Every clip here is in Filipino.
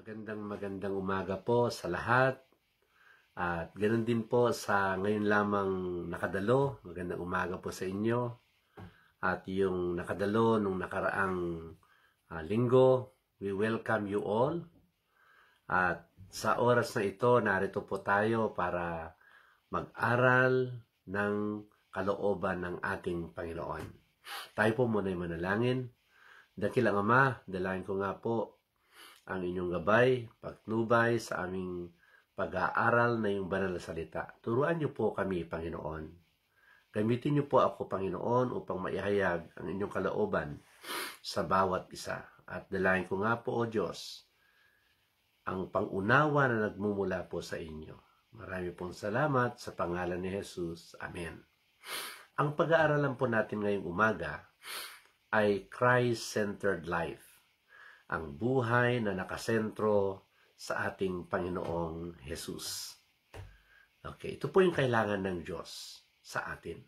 Magandang umaga po sa lahat. At ganoon din po sa ngayon lamang nakadalo. Magandang umaga po sa inyo. At yung nakadalo nung nakaraang linggo, we welcome you all. At sa oras na ito, narito po tayo para mag-aral ng kalooban ng ating Panginoon. Tayo po muna ay manalangin. Dakilang Ama, dalangin ko nga po ang inyong gabay, pagtnubay sa aming pag-aaral na yung banal na salita. Turuan niyo po kami, Panginoon. Gamitin niyo po ako, Panginoon, upang maihayag ang inyong kalooban sa bawat isa. At dalangin ko nga po, O Diyos, ang pangunawa na nagmumula po sa inyo. Marami pong salamat sa pangalan ni Jesus. Amen. Ang pag-aaralan po natin ngayong umaga ay Christ-centered life. Ang buhay na nakasentro sa ating Panginoong Jesus. Okay, ito po yung kailangan ng Diyos sa atin.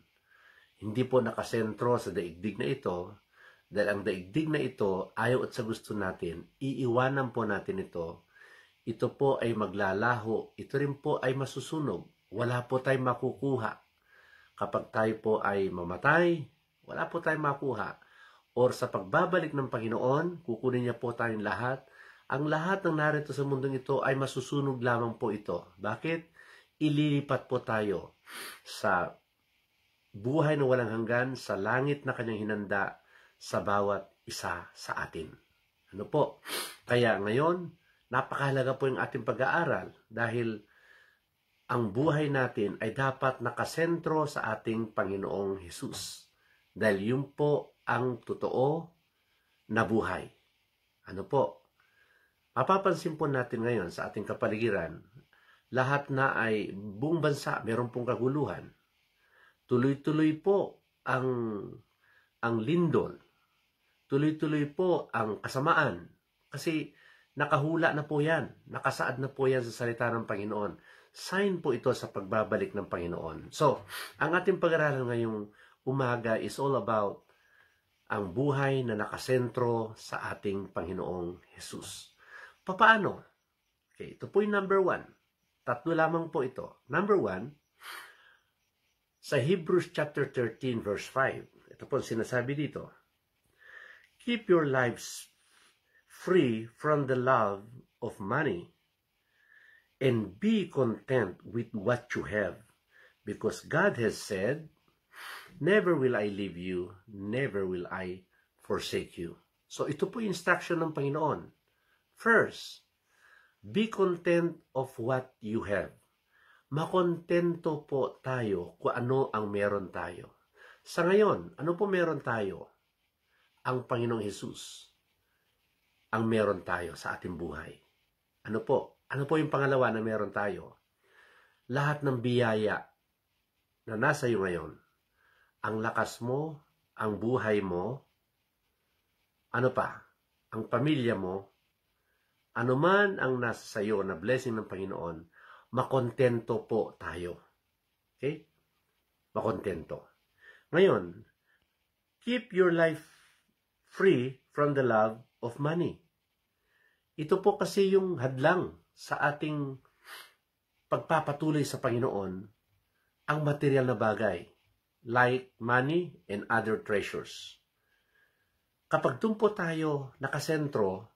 Hindi po nakasentro sa daigdig na ito, dahil ang daigdig na ito, ayaw at sa gusto natin, iiwanan po natin ito. Ito po ay maglalaho, ito rin po ay masusunog. Wala po tayong makukuha. Kapag tayo po ay mamatay, wala po tayong makuha. Or sa pagbabalik ng Panginoon, kukunin niya po tayong lahat. Ang lahat ng narito sa mundong ito ay masusunog lamang po ito. Bakit? Ililipat po tayo sa buhay na walang hanggan, sa langit na kanyang hinanda sa bawat isa sa atin. Ano po? Kaya ngayon, napakahalaga po yung ating pag-aaral dahil ang buhay natin ay dapat nakasentro sa ating Panginoong Hesus. Dahil yun po ang totoo na buhay. Ano po? Mapapansin po natin ngayon sa ating kapaligiran, lahat na ay buong bansa, meron pong kaguluhan. Tuloy-tuloy po ang lindol. Tuloy-tuloy po ang kasamaan. Kasi nakahula na po yan. Nakasaad na po yan sa salita ng Panginoon. Sign po ito sa pagbabalik ng Panginoon. So, ang ating pag-aralan ngayong umaga is all about ang buhay na nakasentro sa ating Panginoong Jesus. Paano? Okay, ito po yung number 1. Tatlo lamang po ito. Number 1, sa Hebrews chapter 13 verse 5. Ito po sinasabi dito. Keep your lives free from the love of money and be content with what you have, because God has said, never will I leave you, never will I forsake you. So ito po yung instruction ng Panginoon. First, be content of what you have. Makontento po tayo kung ano ang meron tayo. Sa ngayon, ano po meron tayo? Ang Panginoong Hesus ang meron tayo sa ating buhay. Ano po? Ano po yung pangalawa na meron tayo? Lahat ng biyaya na nasa iyo ngayon, ang lakas mo, ang buhay mo, ano pa, ang pamilya mo, anuman ang nasa sayo na blessing ng Panginoon, makontento po tayo. Okay? Makontento. Ngayon, keep your life free from the love of money. Ito po kasi yung hadlang sa ating pagpapatuloy sa Panginoon, ang material na bagay, like money and other treasures. Kapag doon po tayo nakasentro,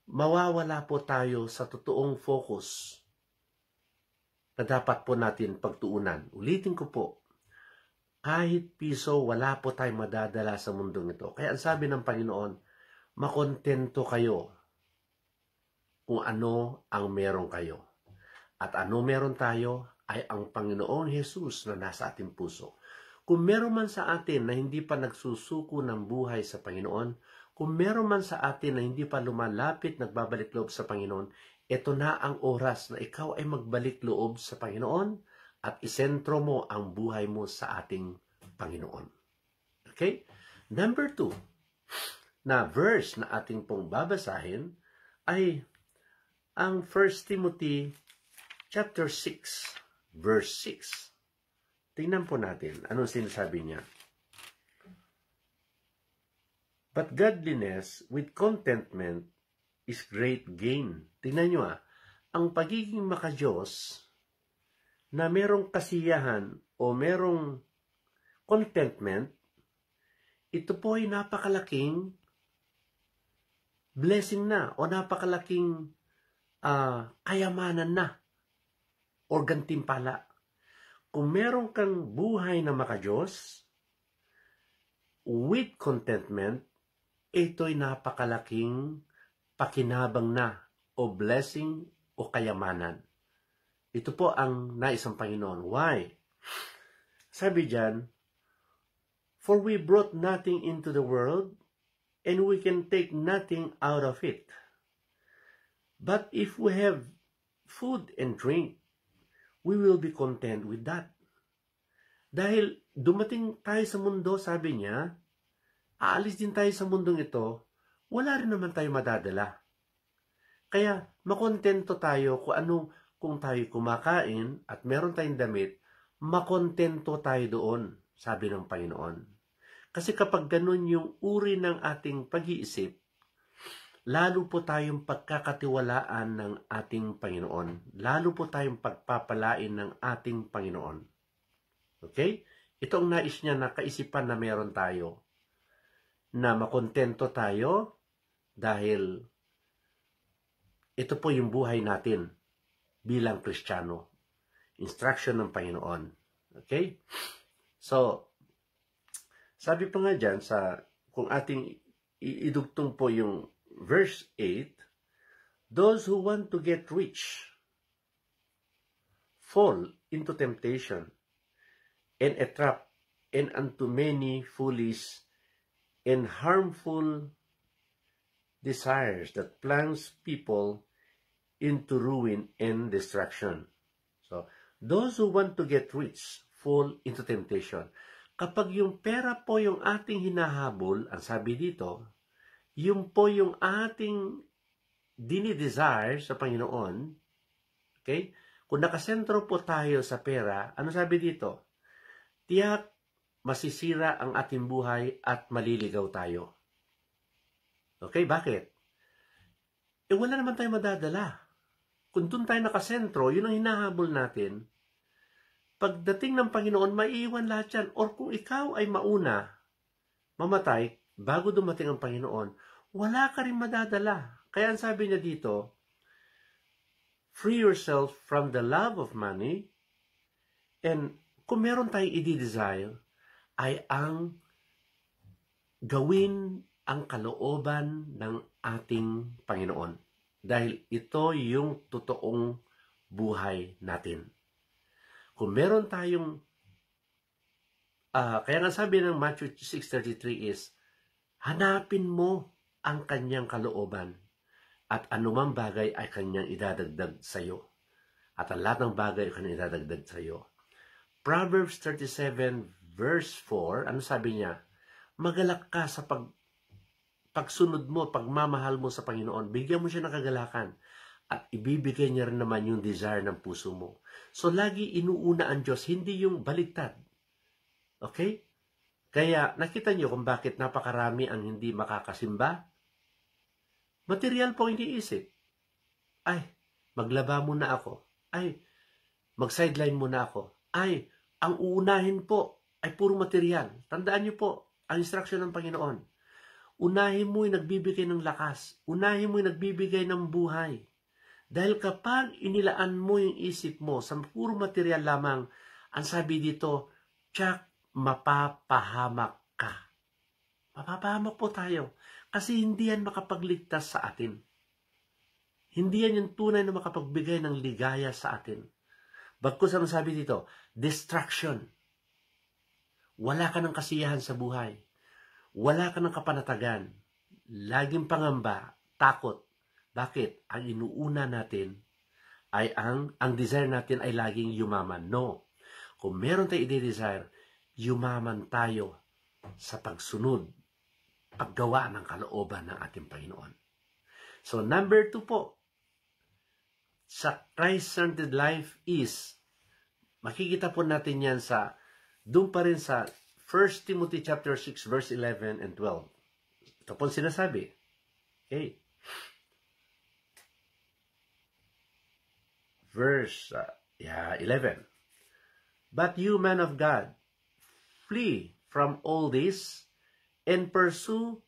mawawala po tayo sa totoong focus na dapat po natin pagtuunan. Ulitin ko po, kahit piso, wala po tayong madadala sa mundong ito. Kaya ang sabi ng Panginoon, makontento kayo kung ano ang meron kayo. At ano meron tayo ay ang Panginoong Hesus na nasa ating puso. Kung meron man sa atin na hindi pa nagsusuko ng buhay sa Panginoon, kung meron man sa atin na hindi pa lumalapit, nagbabalik loob sa Panginoon, ito na ang oras na ikaw ay magbalik loob sa Panginoon at isentro mo ang buhay mo sa ating Panginoon. Okay? Number 2, na verse na ating pong babasahin ay ang 1 Timothy chapter 6, verse 6. Tingnan po natin anong sinasabi niya. But godliness with contentment is great gain. Tingnan nyo ang pagiging makadiyos na merong kasiyahan o merong contentment, ito po ay napakalaking blessing na o napakalaking kayamanan na o gantimpala. Kung meron kang buhay na makadiyos with contentment, ito'y napakalaking pakinabang na o blessing o kayamanan. Ito po ang nais ng Panginoon. Why? Sabi diyan, for we brought nothing into the world, and we can take nothing out of it. But if we have food and drink, we will be content with that. Dahil dumating tayo sa mundo, sabi niya, aalis din tayo sa mundong ito, wala rin naman tayo madadala. Kaya makontento tayo kung tayo kumakain at meron tayong damit, makontento tayo doon, sabi ng Panginoon. Kasi kapag ganun yung uri ng ating pag-iisip, lalo po tayong pagkakatiwalaan ng ating Panginoon. Lalo po tayong pagpapalain ng ating Panginoon. Okay? Ito ang nais niya na kaisipan na meron tayo. Na makontento tayo dahil ito po yung buhay natin bilang Kristiyano. Instruction ng Panginoon. Okay? So, sabi pa nga dyan, kung ating idugtong po yung verse 8, those who want to get rich fall into temptation and a trap and unto many foolish and harmful desires that plunge people into ruin and destruction. So, those who want to get rich fall into temptation. Kapag yung pera po yung ating hinahabol, ang sabi dito, yung po yung ating dinidesire sa Panginoon, okay? Kung nakasentro po tayo sa pera, ano sabi dito? Tiyak masisira ang ating buhay at maliligaw tayo. Okay, bakit? Wala naman tayo madadala. Kung doon tayo nakasentro, yun ang hinahabol natin. Pagdating ng Panginoon, maiiwan lahat yan. Or kung ikaw ay mauna, mamatay, bago dumating ang Panginoon, wala ka rin madadala. Kaya ang sabi niya dito, free yourself from the love of money, and kung meron tayong i-desire, ay ang gawin ang kalooban ng ating Panginoon. Dahil ito yung totoong buhay natin. Kung meron tayong, kaya nga sabi ng Matthew 6:33 is, hanapin mo ang kanyang kalooban at anumang bagay ay kanyang idadagdag sa iyo. At ang lahat ng bagay ay kanyang idadagdag sa iyo. Proverbs 37 verse 4, ano sabi niya? Magalak ka sa pagsunod mo, pagmamahal mo sa Panginoon. Bigyan mo siya ng kagalakan. At ibibigay niya rin naman yung desire ng puso mo. So, lagi inuuna ang Diyos, hindi yung baligtad. Okay? Kaya, nakita niyo kung bakit napakarami ang hindi makakasimba? Material po ang iniisip. Ay, maglaba muna ako. Ay, mag-sideline muna ako. Ay, ang uunahin po ay puro material. Tandaan niyo po, ang instruction ng Panginoon. Unahin mo yung nagbibigay ng lakas. Unahin mo yung nagbibigay ng buhay. Dahil kapag inilaan mo yung isip mo sa puro material lamang, ang sabi dito, tsak, mapapahamak ka. Mapapahamak po tayo. Kasi hindi yan makapagligtas sa atin. Hindi yan yung tunay na makapagbigay ng ligaya sa atin. Bagkus ang sabi dito, distraction. Wala ka ng kasiyahan sa buhay. Wala ka ng kapanatagan. Laging pangamba, takot. Bakit? Ang inuuna natin ay ang desire natin ay laging yumaman. No. Kung meron tayo i-desire, yumaman tayo sa pagsunod, paggawa ng kalooban ng ating Panginoon. So, number 2 po, sa Christ-centered life is, makikita po natin yan doon pa rin sa 1 Timothy chapter 6 verse 11 and 12. Ito po sinasabi. Okay. verse 11. But you, man of God, flee from all this and pursue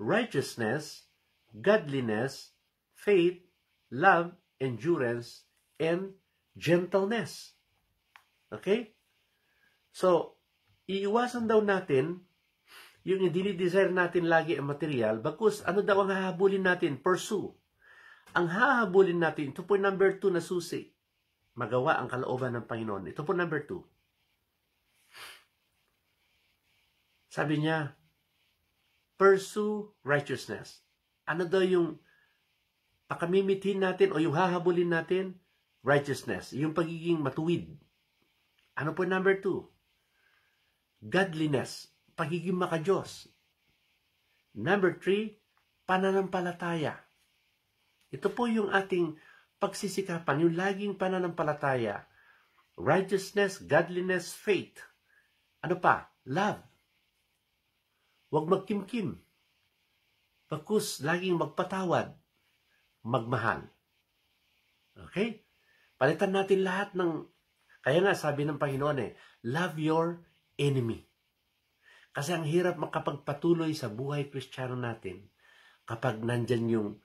righteousness, godliness, faith, love, endurance, and gentleness. Okay? So, iiwasan daw natin yung dinidesire natin lagi ang material, bagkus ano daw ang hahabulin natin? Pursue. Ang hahabulin natin, ito po number 2 na susi. Magawa ang kalooban ng Panginoon. Ito po number 2. Sabi niya, pursue righteousness. Ano daw yung pakamimitin natin o yung hahabulin natin? Righteousness. Yung pagiging matuwid. Ano po number 2? Godliness. Pagiging makadiyos. Number 3, pananampalataya. Ito po yung ating pagsisikapan, yung laging pananampalataya. Righteousness, godliness, faith. Ano pa? Love. Huwag magkimkim. Bagkus, laging magpatawad. Magmahal. Okay? Palitan natin lahat ng, kaya nga sabi ng Panginoon love your enemy. Kasi ang hirap makapagpatuloy sa buhay Kristiyano natin kapag nandyan yung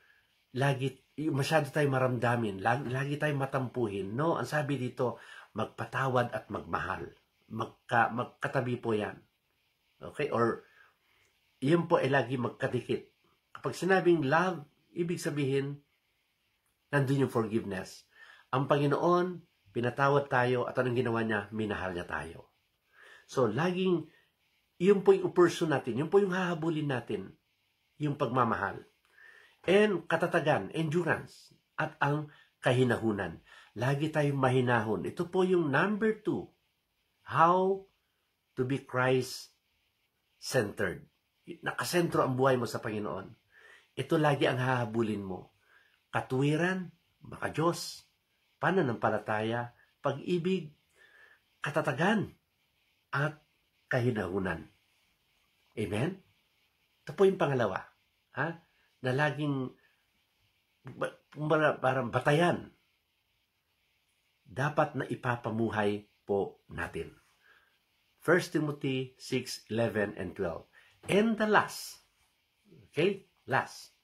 masyado tayo maramdamin, lagi tayo matampuhin. No, ang sabi dito, magpatawad at magmahal. Magkatabi po yan. Okay? Or, yun po ay lagi magkadikit. Kapag sinabing love, ibig sabihin, nandun yung forgiveness. Ang Panginoon, pinatawad tayo at anong ginawa niya? Minahal niya tayo. So, laging, yun po yung person natin, yun po yung hahabulin natin, yung pagmamahal. And katatagan, endurance, at ang kahinahunan. Lagi tayong mahinahon. Ito po yung number 2. How to be Christ-centered. Nakasentro ang buhay mo sa Panginoon. Ito lagi ang hahabulin mo. Katuwiran, makadiyos, pananampalataya, pag-ibig, katatagan, at kahinahunan. Amen? Ito po yung pangalawa. Na laging parang batayan. Dapat na ipapamuhay po natin. 1 Timothy 6:11 and 12. And the last. Okay? Last.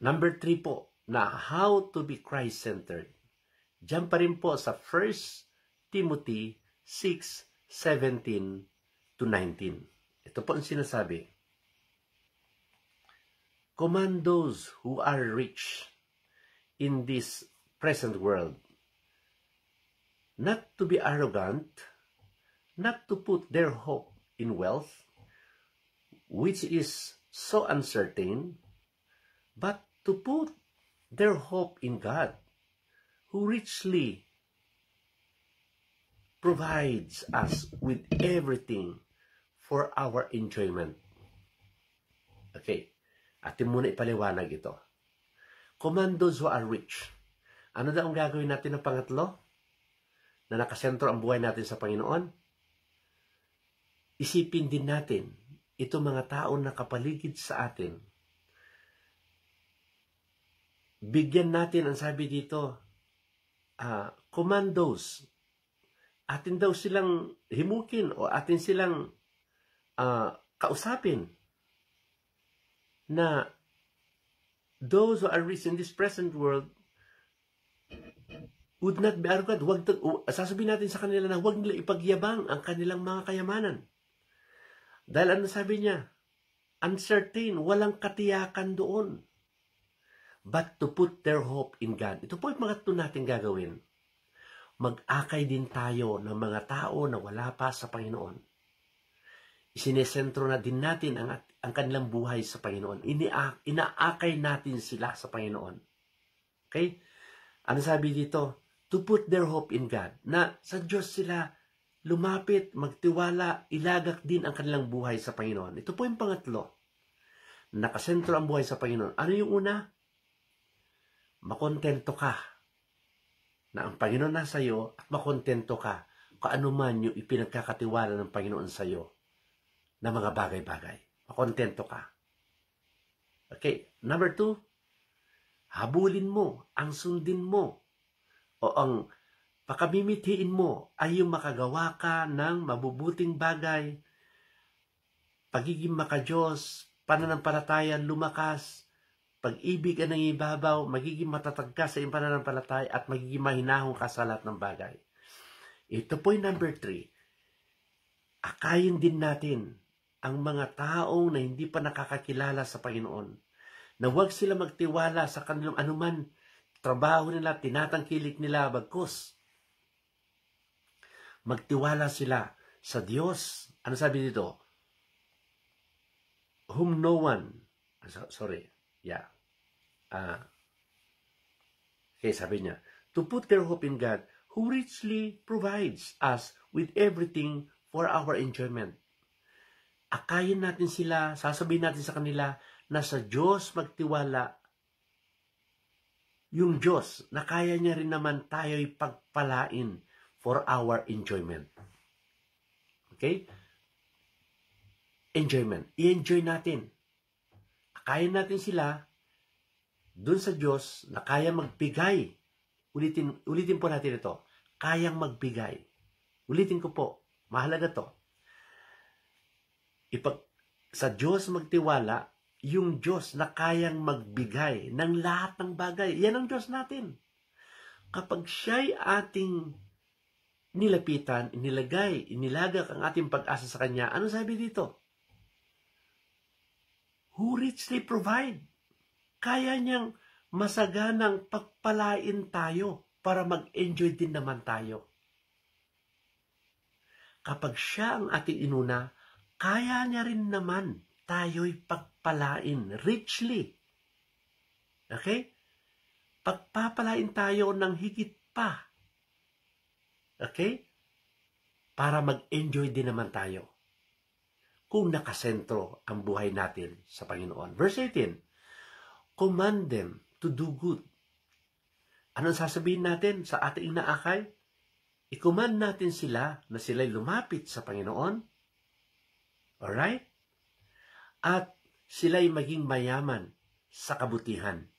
Number 3 po, na how to be Christ-centered. Diyan pa rin po sa 1 Timothy 6:17 to 19. Ito po ang sinasabi. Command those who are rich in this present world not to be arrogant, not to put their hope in wealth, which is so uncertain, but to put their hope in God, who richly provides us with everything for our enjoyment. Okay, atin muna ipaliwanag ito. Command those who are rich. Ano daw ang gagawin natin ng pangatlo? Na nakasentro ang buhay natin sa Panginoon? Isipin din natin, ito mga tao na kapaligid sa atin. Bigyan natin, ang sabi dito, command those. Atin daw silang himukin o atin silang kausapin na those who are rich in this present world would not be arrogant. Sasabihin natin sa kanila na huwag nila ipagyabang ang kanilang mga kayamanan. Dahil ano sabi niya? Uncertain, walang katiyakan doon. But to put their hope in God. Ito po yung mga ito natin gagawin. Mag-akay din tayo ng mga tao na wala pa sa Panginoon. Isinesentro na din natin ang kanilang buhay sa Panginoon. Inaakay natin sila sa Panginoon. Okay? Ano sabi dito? To put their hope in God. Na sa Diyos sila lumapit, magtiwala, ilagak din ang kanilang buhay sa Panginoon. Ito po yung pangatlo. Nakasentro ang buhay sa Panginoon. Ano yung una? Makontento ka na ang Panginoon nasa iyo at makontento ka kung ano man yung ipinagkakatiwala ng Panginoon sa iyo na mga bagay-bagay. Makontento ka. Okay, number 2, habulin mo, ang sundin mo o ang pakamimitiin mo ay yung makagawa ka ng mabubuting bagay, pagiging makadiyos, pananampalataya lumakas, pag-ibig ang nangibabaw, magiging matatag ka sa iyong pananampalataya at magiging mahinahong ka sa lahat ng bagay. Ito po yung number 3. Akayin din natin ang mga taong na hindi pa nakakakilala sa Panginoon, na huwag sila magtiwala sa kanilang anuman trabaho nila, tinatangkilik nila, bagkus magtiwala sila sa Diyos. Ano sabi dito? Whom no one, okay, sabi niya, to put their hope in God, who richly provides us with everything for our enjoyment. Akayin natin sila, sasabihin natin sa kanila na sa Diyos magtiwala, yung Diyos na kaya niya rin naman tayo'y pagpalain for our enjoyment. Okay? Enjoyment. I-enjoy natin. Akayin natin sila dun sa Diyos na kaya magbigay. Ulitin po natin ito. Kayang magbigay. Ulitin ko po. Mahalaga to. Sa Diyos magtiwala, yung Diyos na kayang magbigay ng lahat ng bagay. Yan ang Diyos natin. Kapag siya'y ating nilapitan, inilagak ang ating pag-asa sa Kanya, ano sabi dito? Who richly provide. Kaya niyang masaganang pagpalain tayo para mag-enjoy din naman tayo. Kapag siya ang ating inuna, kaya niya rin naman tayo'y pagpalain richly. Okay? Pagpapalain tayo ng higit pa. Okay? Para mag-enjoy din naman tayo. Kung nakasentro ang buhay natin sa Panginoon. Verse 18, command them to do good. Anong sasabihin natin sa ating inaakay? I-command natin sila na sila'y lumapit sa Panginoon. Alright? At sila'y maging mayaman sa kabutihan.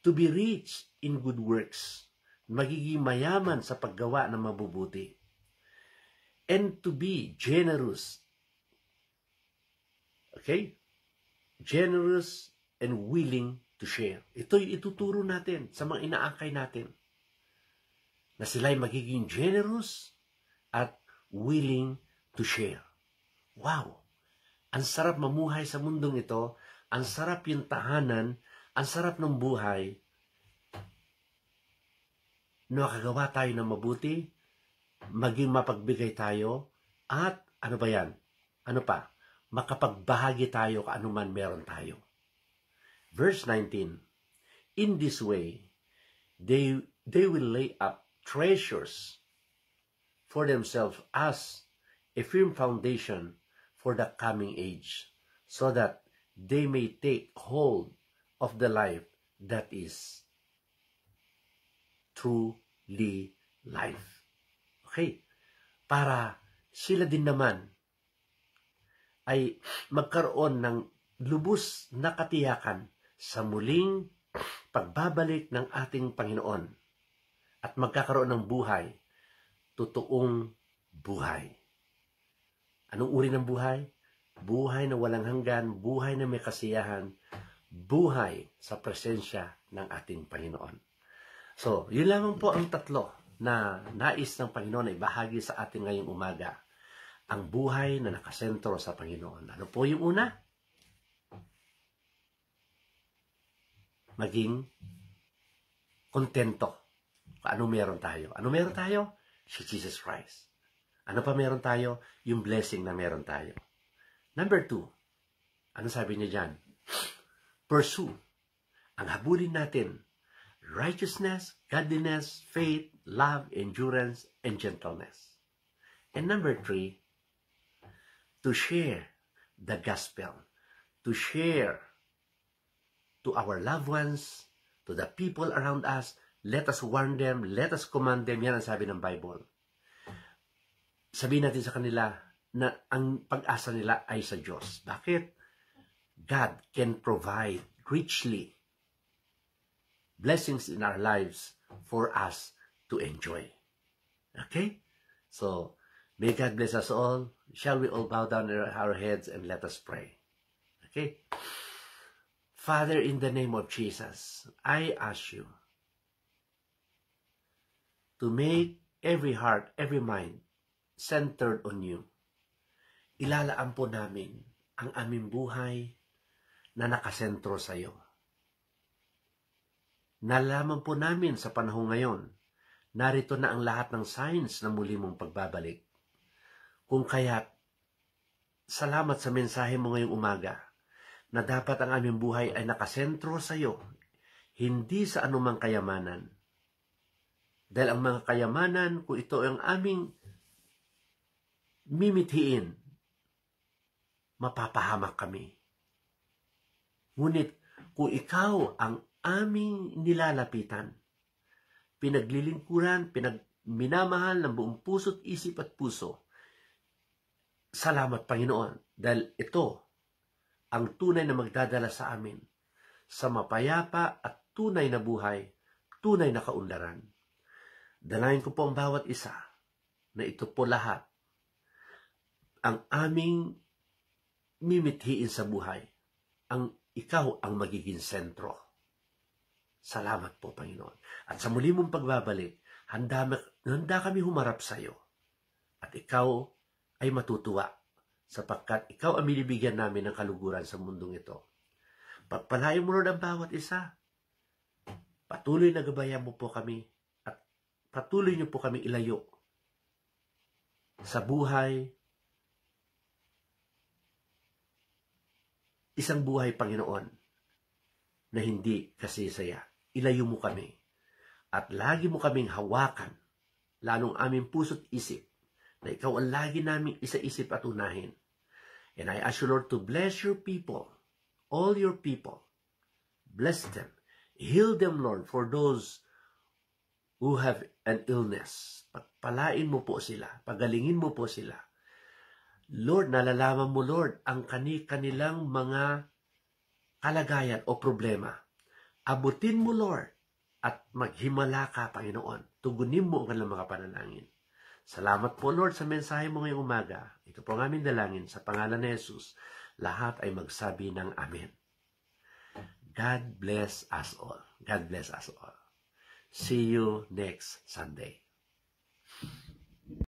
To be rich in good works. Magiging mayaman sa paggawa ng mabubuti. And to be generous. Okay? Generous and willing to share. Ito'y ituturo natin sa mga inaakay natin. Na sila'y magiging generous at willing to share. Wow! Ang sarap mamuhay sa mundong ito, ang sarap yung tahanan, ang sarap ng buhay. Nakagawa tayo ng mabuti, maging mapagbigay tayo, at ano ba yan? Ano pa? Makapagbahagi tayo kaanuman meron tayo. Verse 19, in this way, they will lay up treasures for themselves as a firm foundation for the coming age, so that they may take hold of the life that is truly life. Okay? Para sila din naman ay magkaroon ng lubos na katiyakan sa muling pagbabalik ng ating Panginoon at magkakaroon ng buhay, totoong buhay. Anong uri ng buhay? Buhay na walang hanggan, buhay na may kasiyahan, buhay sa presensya ng ating Panginoon. So, yun lamang po ang tatlo na nais ng Panginoon ay bahagi sa ating ngayong umaga. Ang buhay na nakasentro sa Panginoon. Ano po yung una? Maging kontento. Ano meron tayo? Ano meron tayo? Si Jesus Christ. Ano pa meron tayo? Yung blessing na meron tayo. Number 2. Ano sabi niya dyan? Pursue. Ang habulin natin. Righteousness, godliness, faith, love, endurance, and gentleness. And number 3, to share the gospel. To share to our loved ones, to the people around us. Let us warn them, let us command them. Yan ang sabi ng Bible. Sabihin natin sa kanila na ang pag-asa nila ay sa Diyos. Bakit? God can provide richly blessings in our lives for us to enjoy. Okay? So, may God bless us all. Shall we all bow down our heads and let us pray? Okay? Father, in the name of Jesus, I ask you to make every heart, every mind centered on you. Ilalaan po namin ang aming buhay na nakasentro sa iyo. Nalaman po namin sa panahon ngayon, narito na ang lahat ng signs na muli mong pagbabalik. Kung kaya't, salamat sa mensahe mo ngayong umaga, na dapat ang aming buhay ay nakasentro sa iyo, hindi sa anumang kayamanan. Dahil ang mga kayamanan, kung ito ang aming mimithiin, mapapahamak kami. Ngunit kung ikaw ang aming nilalapitan, pinaglilingkuran, minamahal ng buong puso't isip at puso, salamat Panginoon, dahil ito ang tunay na magdadala sa amin sa mapayapa at tunay na buhay, tunay na kaunlaran. Dalayan ko po ang bawat isa na ito po lahat ang aming mimithiin sa buhay. Ikaw ang magiging sentro. Salamat po, Panginoon. At sa muli mong pagbabalik, handa kami humarap sa iyo. At ikaw ay matutuwa sapagkat ikaw ang binibigyan namin ng kaluguran sa mundong ito. Pagpalain mo rin ang bawat isa. Patuloy na gabayan mo po kami at patuloy niyo po kami ilayo sa buhay. Isang buhay, Panginoon, na hindi kasisaya. Ilayo mo kami at lagi mo kaming hawakan, lalong aming puso't isip, na ikaw ang lagi naming isa-isip at unahin. And I ask you, Lord, to bless your people, all your people. Bless them. Heal them, Lord, for those who have an illness. Pagpalain mo po sila. Pagalingin mo po sila. Lord, nalalaman mo, Lord, ang kanilang mga kalagayan o problema. Abutin mo, Lord, at maghimala ka, Panginoon. Tugunin mo ang kanilang mga panalangin. Salamat po, Lord, sa mensahe mo ngayong umaga. Ito po ang aming dalangin sa pangalan ni Jesus. Lahat ay magsabi ng Amen. God bless us all. God bless us all. See you next Sunday.